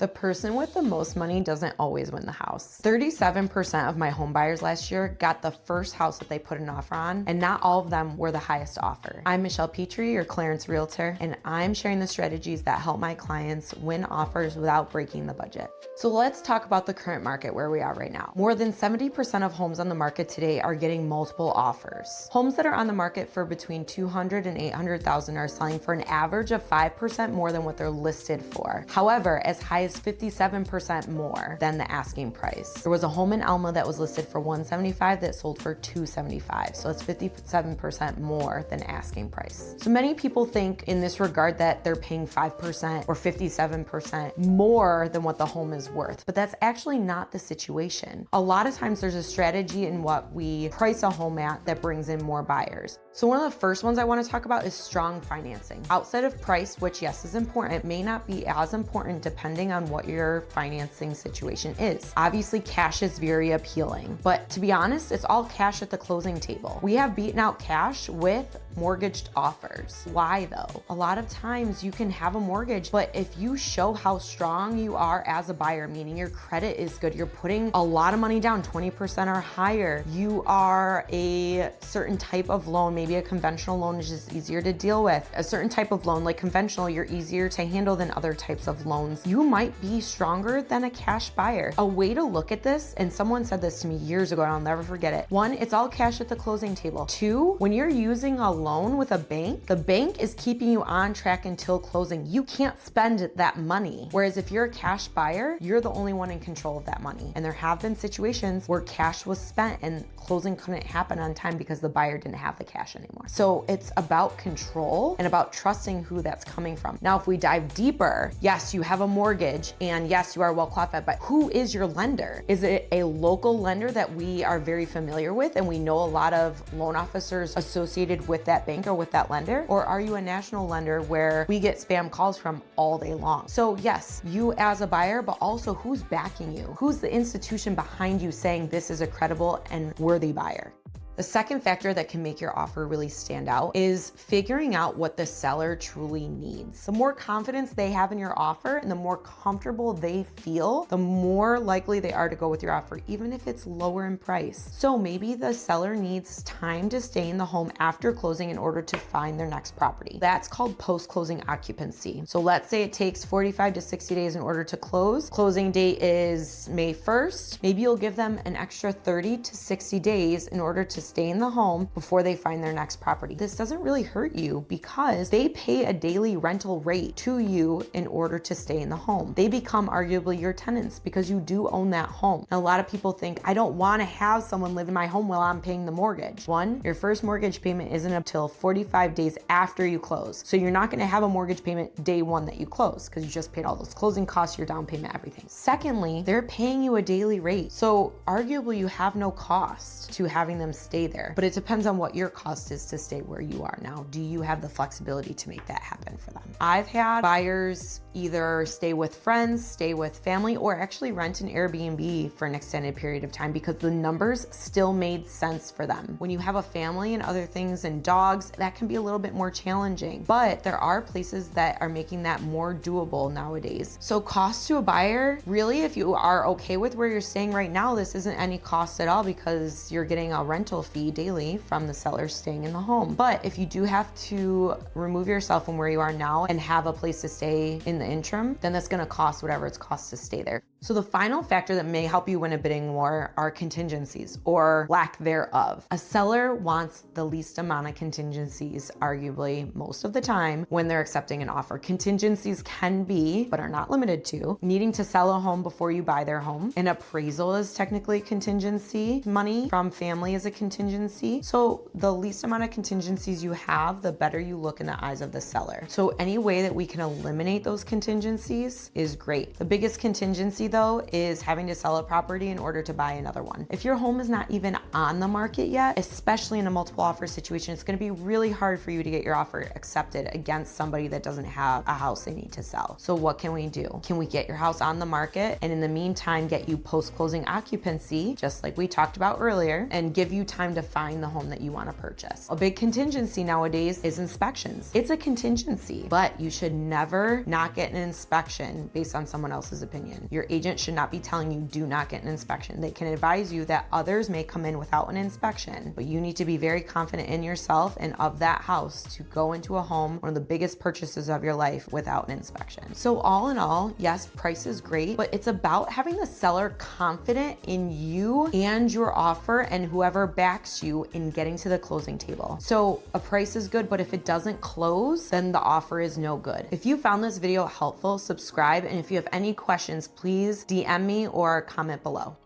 The person with the most money doesn't always win the house. 37% of my home buyers last year got the first house that they put an offer on, and not all of them were the highest offer. I'm Michelle Petrie, your Clarence Realtor, and I'm sharing the strategies that help my clients win offers without breaking the budget. So let's talk about the current market where we are right now. More than 70% of homes on the market today are getting multiple offers. Homes that are on the market for between $200,000 and $800,000 are selling for an average of 5% more than what they're listed for. However, as high as 57% more than the asking price. There was a home in Alma that was listed for $175,000 that sold for $275,000. So it's 57% more than asking price. So many people think in this regard that they're paying 5% or 57% more than what the home is worth, but that's actually not the situation. A lot of times there's a strategy in what we price a home at that brings in more buyers. So one of the first ones I want to talk about is strong financing. Outside of price, which yes is important, it may not be as important depending on what your financing situation is. Obviously cash is very appealing, but to be honest, it's all cash at the closing table. We have beaten out cash with mortgaged offers. Why though? A lot of times you can have a mortgage, but if you show how strong you are as a buyer, meaning your credit is good, you're putting a lot of money down, 20% or higher, you are a certain type of loan, maybe a conventional loan is just easier to deal with. A certain type of loan like conventional, you're easier to handle than other types of loans. You might be stronger than a cash buyer. A way to look at this, and someone said this to me years ago and I'll never forget it. One, it's all cash at the closing table. Two, when you're using a loan with a bank, the bank is keeping you on track until closing. You can't spend that money. Whereas if you're a cash buyer, you're the only one in control of that money. And there have been situations where cash was spent and closing couldn't happen on time because the buyer didn't have the cash anymore. So it's about control and about trusting who that's coming from. Now, if we dive deeper, yes, you have a mortgage and yes, you are well qualified, but who is your lender? Is it a local lender that we are very familiar with and we know a lot of loan officers associated with that bank or with that lender? Or are you a national lender where we get spam calls from all day long? So yes, you as a buyer, but also who's backing you? Who's the institution behind you saying this is a credible and worthy buyer? The second factor that can make your offer really stand out is figuring out what the seller truly needs. The more confidence they have in your offer and the more comfortable they feel, the more likely they are to go with your offer, even if it's lower in price. So maybe the seller needs time to stay in the home after closing in order to find their next property. That's called post-closing occupancy. So let's say it takes 45 to 60 days in order to close. Closing date is May 1st. Maybe you'll give them an extra 30 to 60 days in order to stay in the home before they find their next property. This doesn't really hurt you because they pay a daily rental rate to you in order to stay in the home. They become arguably your tenants because you do own that home. And a lot of people think, I don't want to have someone live in my home while I'm paying the mortgage. One, your first mortgage payment isn't until 45 days after you close. So you're not going to have a mortgage payment day one that you close because you just paid all those closing costs, your down payment, everything. Secondly, they're paying you a daily rate. So arguably you have no cost to having them stay there, but it depends on what your cost is to stay where you are now. Do you have the flexibility to make that happen for them? I've had buyers either stay with friends, stay with family, or actually rent an Airbnb for an extended period of time because the numbers still made sense for them. When you have a family and other things and dogs, that can be a little bit more challenging, but there are places that are making that more doable nowadays. So cost to a buyer, really, if you are okay with where you're staying right now, this isn't any cost at all because you're getting a rental fee daily from the seller staying in the home. But if you do have to remove yourself from where you are now and have a place to stay in the interim, then that's going to cost whatever it's cost to stay there. So the final factor that may help you win a bidding war are contingencies or lack thereof. A seller wants the least amount of contingencies, arguably most of the time when they're accepting an offer. Contingencies can be, but are not limited to, needing to sell a home before you buy their home. An appraisal is technically contingency. Money from family is a contingency. So the least amount of contingencies you have, the better you look in the eyes of the seller. So any way that we can eliminate those contingencies is great. The biggest contingency though is having to sell a property in order to buy another one. If your home is not even on the market yet, especially in a multiple offer situation, it's gonna be really hard for you to get your offer accepted against somebody that doesn't have a house they need to sell. So what can we do? Can we get your house on the market and in the meantime get you post-closing occupancy, just like we talked about earlier, and give you time to find the home that you want to purchase? A big contingency nowadays is inspections. It's a contingency, but you should never not get an inspection based on someone else's opinion. Your agent should not be telling you do not get an inspection. They can advise you that others may come in without an inspection, but you need to be very confident in yourself and of that house to go into a home, one of the biggest purchases of your life, without an inspection. So all in all, yes, price is great, but it's about having the seller confident in you and your offer and whoever backs you in getting to the closing table. So a price is good, but if it doesn't close, then the offer is no good. If you found this video helpful, subscribe, and if you have any questions, please DM me or comment below.